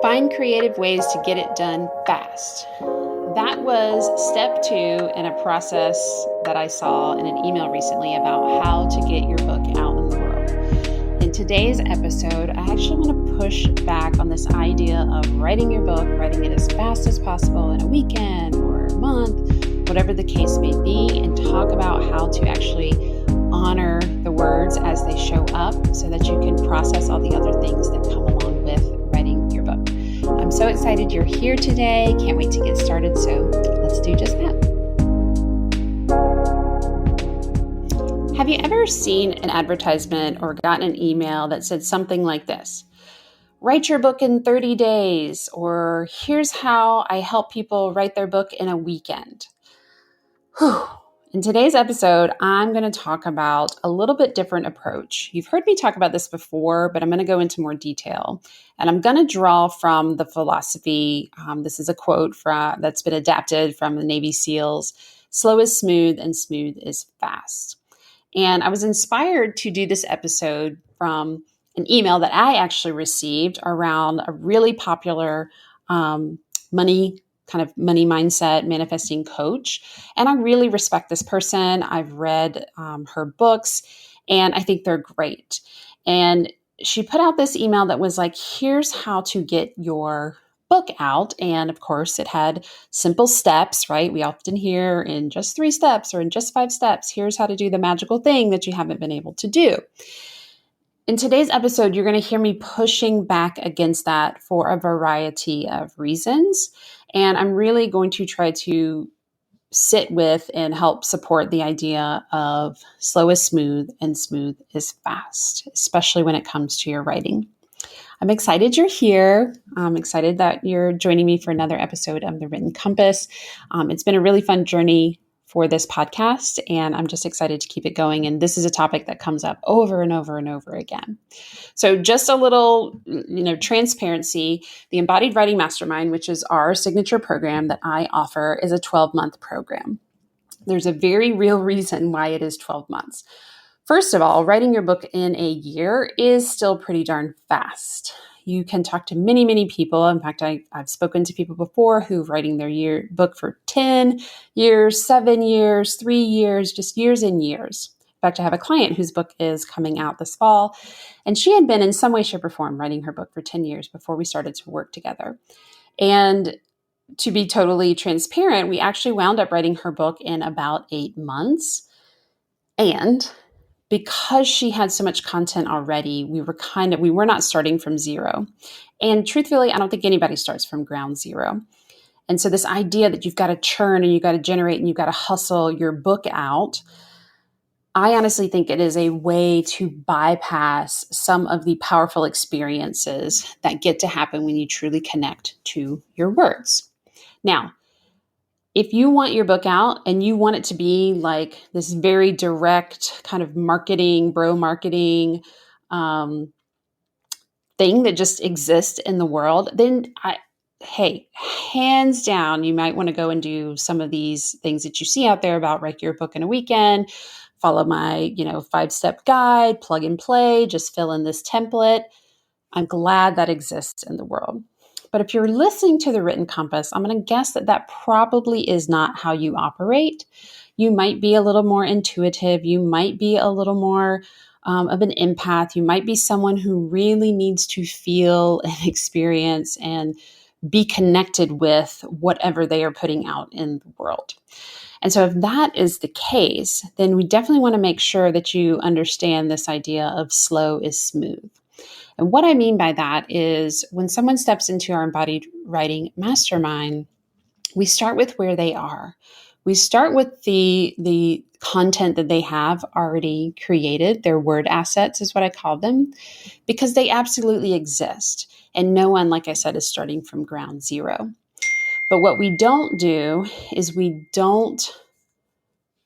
Find creative ways to get it done fast. That was step 2 in a process that I saw in an email recently about how to get your book out in the world. In today's episode, I actually want to push back on this idea of writing your book, writing it as fast as possible in a weekend or a month, whatever the case may be, and talk about how to actually honor the words as they show up so that you can process all the other things that come along with writing your book. I'm so excited you're here today. Can't wait to get started. So let's do just that. Have you ever seen an advertisement or gotten an email that said something like this? Write your book in 30 days, or here's how I help people write their book in a weekend. Whew. In today's episode, I'm going to talk about a little bit different approach. You've heard me talk about this before, but I'm going to go into more detail. And I'm going to draw from the philosophy. This is a quote that's been adapted from the Navy SEALs. Slow is smooth and smooth is fast. And I was inspired to do this episode from an email that I actually received around a really popular money mindset manifesting coach. And I really respect this person. I've read her books and I think they're great. And she put out this email that was like, here's how to get your book out. And of course, it had simple steps, right? We often hear in just 3 steps or in just 5 steps, here's how to do the magical thing that you haven't been able to do. In today's episode, you're going to hear me pushing back against that for a variety of reasons. And I'm really going to try to sit with and help support the idea of slow is smooth and smooth is fast, especially when it comes to your writing. I'm excited you're here. I'm excited that you're joining me for another episode of The Written Compass. It's been a really fun journey for this podcast, and I'm just excited to keep it going. And this is a topic that comes up over and over and over again. So just a little, transparency. The Embodied Writing Mastermind, which is our signature program that I offer, is a 12-month program. There's a very real reason why it is 12 months. First of all, writing your book in a year is still pretty darn fast. You can talk to many, many people. In fact, I've spoken to people before who are writing their book for 10 years, 7 years, 3 years, just years and years. In fact, I have a client whose book is coming out this fall, and she had been in some way, shape, or form writing her book for 10 years before we started to work together. And to be totally transparent, we actually wound up writing her book in about 8 months. And because she had so much content already, we were not starting from zero. And truthfully, I don't think anybody starts from ground zero. And so this idea that you've got to churn and you've got to generate and you've got to hustle your book out, I honestly think it is a way to bypass some of the powerful experiences that get to happen when you truly connect to your words. Now, if you want your book out and you want it to be like this very direct kind of bro marketing thing that just exists in the world, then hands down, you might want to go and do some of these things that you see out there about write your book in a weekend, follow my 5-step guide, plug and play, just fill in this template. I'm glad that exists in the world. But if you're listening to The Written Compass, I'm going to guess that probably is not how you operate. You might be a little more intuitive. You might be a little more of an empath. You might be someone who really needs to feel and experience and be connected with whatever they are putting out in the world. And so if that is the case, then we definitely want to make sure that you understand this idea of slow is smooth. And what I mean by that is when someone steps into our Embodied Writing Mastermind, we start with where they are. We start with the content that they have already created. Their word assets is what I call them, because they absolutely exist. And no one, like I said, is starting from ground zero. But what we don't do is we don't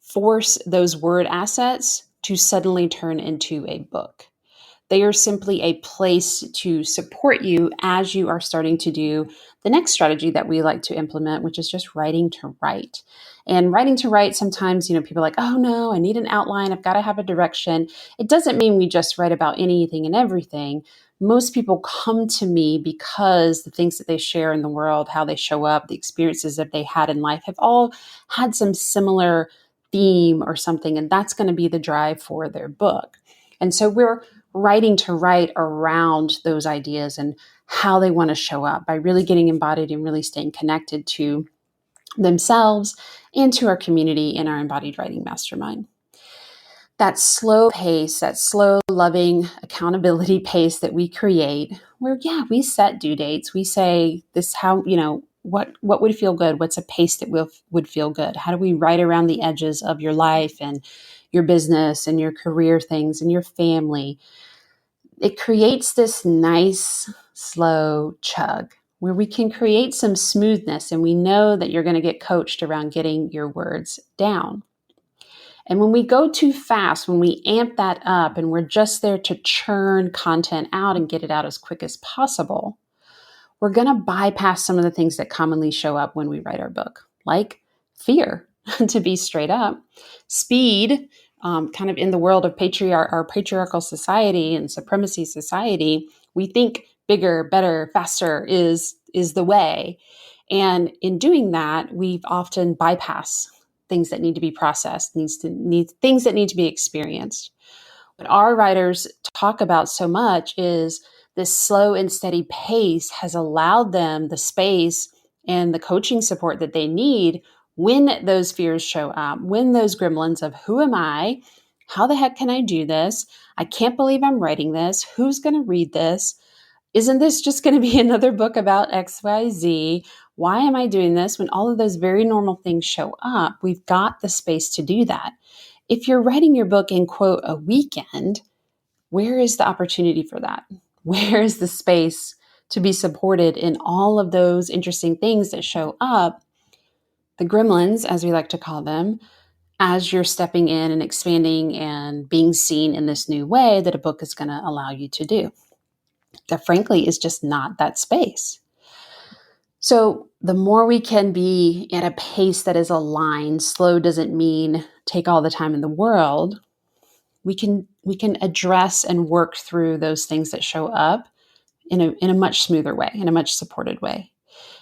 force those word assets to suddenly turn into a book. They are simply a place to support you as you are starting to do the next strategy that we like to implement, which is just writing to write. And writing to write, sometimes, people are like, oh no, I need an outline. I've got to have a direction. It doesn't mean we just write about anything and everything. Most people come to me because the things that they share in the world, how they show up, the experiences that they had in life have all had some similar theme or something. And that's going to be the drive for their book. And so we're writing to write around those ideas and how they want to show up by really getting embodied and really staying connected to themselves and to our community in our embodied writing mastermind. That slow pace, that slow, loving accountability pace that we create, where, we set due dates. We say this, how, what would feel good? What's a pace that would feel good? How do we write around the edges of your life and your business and your career things and your family? It creates this nice, slow chug where we can create some smoothness, and we know that you're going to get coached around getting your words down. And when we go too fast, when we amp that up and we're just there to churn content out and get it out as quick as possible, we're going to bypass some of the things that commonly show up when we write our book, like fear, to be straight up, speed, kind of in the world of our patriarchal society and supremacy society, we think bigger, better, faster is the way. And in doing that, we've often bypassed things that need to be processed, things that need to be experienced. What our writers talk about so much is this slow and steady pace has allowed them the space and the coaching support that they need when those fears show up, when those gremlins of who am I? How the heck can I do this? I can't believe I'm writing this. Who's going to read this? Isn't this just going to be another book about XYZ? Why am I doing this? When all of those very normal things show up, we've got the space to do that. If you're writing your book in, quote, a weekend, where is the opportunity for that? Where is the space to be supported in all of those interesting things that show up, the gremlins, as we like to call them, as you're stepping in and expanding and being seen in this new way that a book is going to allow you to do? That frankly is just not that space. So the more we can be at a pace that is aligned, slow doesn't mean take all the time in the world. We can address and work through those things that show up in a much smoother way, in a much supported way.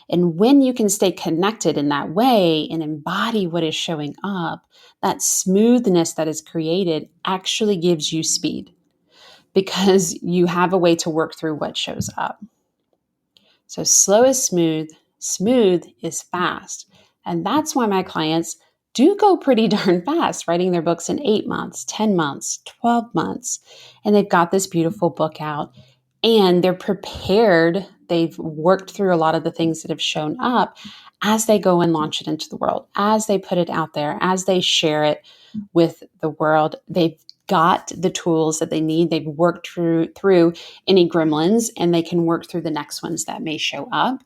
And when you can stay connected in that way and embody what is showing up, that smoothness that is created actually gives you speed because you have a way to work through what shows up. So slow is smooth, smooth is fast. And that's why my clients do go pretty darn fast, writing their books in 8 months, 10 months, 12 months. And they've got this beautiful book out and they're prepared. They've worked through a lot of the things that have shown up as they go and launch it into the world, as they put it out there, as they share it with the world. They've got the tools that they need. They've worked through any gremlins, and they can work through the next ones that may show up.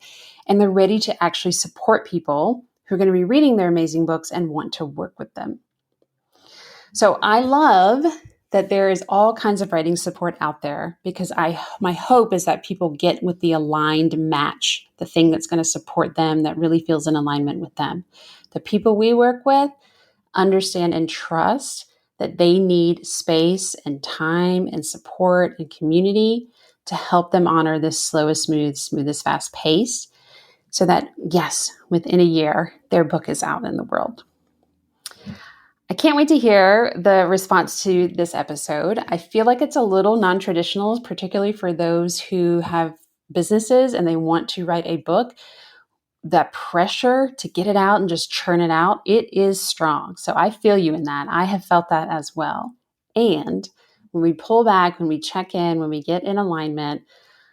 And they're ready to actually support people who are going to be reading their amazing books and want to work with them. So I love that there is all kinds of writing support out there because my hope is that people get with the aligned match, the thing that's going to support them, that really feels in alignment with them. The people we work with understand and trust that they need space and time and support and community to help them honor this slow as smooth as fast pace so that, yes, within a year, their book is out in the world. I can't wait to hear the response to this episode. I feel like it's a little non-traditional, particularly for those who have businesses and they want to write a book. That pressure to get it out and just churn it out, it is strong. So I feel you in that. I have felt that as well. And when we pull back, when we check in, when we get in alignment,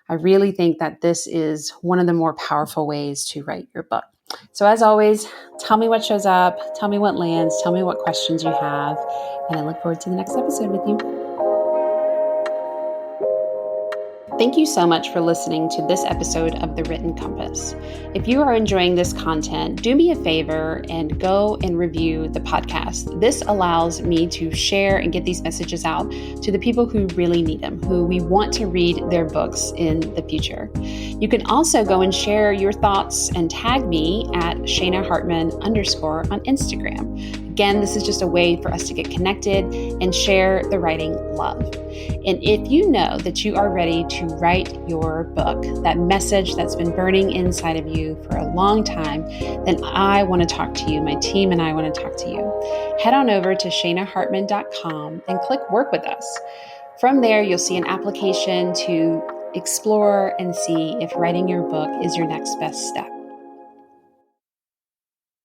I really think that this is one of the more powerful ways to write your book. So as always, tell me what shows up, tell me what lands, tell me what questions you have, and I look forward to the next episode with you. Thank you so much for listening to this episode of The Written Compass. If you are enjoying this content, do me a favor and go and review the podcast. This allows me to share and get these messages out to the people who really need them, who we want to read their books in the future. You can also go and share your thoughts and tag me at Shana Hartman _ on Instagram. Again, this is just a way for us to get connected and share the writing love. And if you know that you are ready to write your book, that message that's been burning inside of you for a long time, then I want to talk to you. My team and I want to talk to you. Head on over to shanahartman.com and click Work with Us. From there, you'll see an application to explore and see if writing your book is your next best step.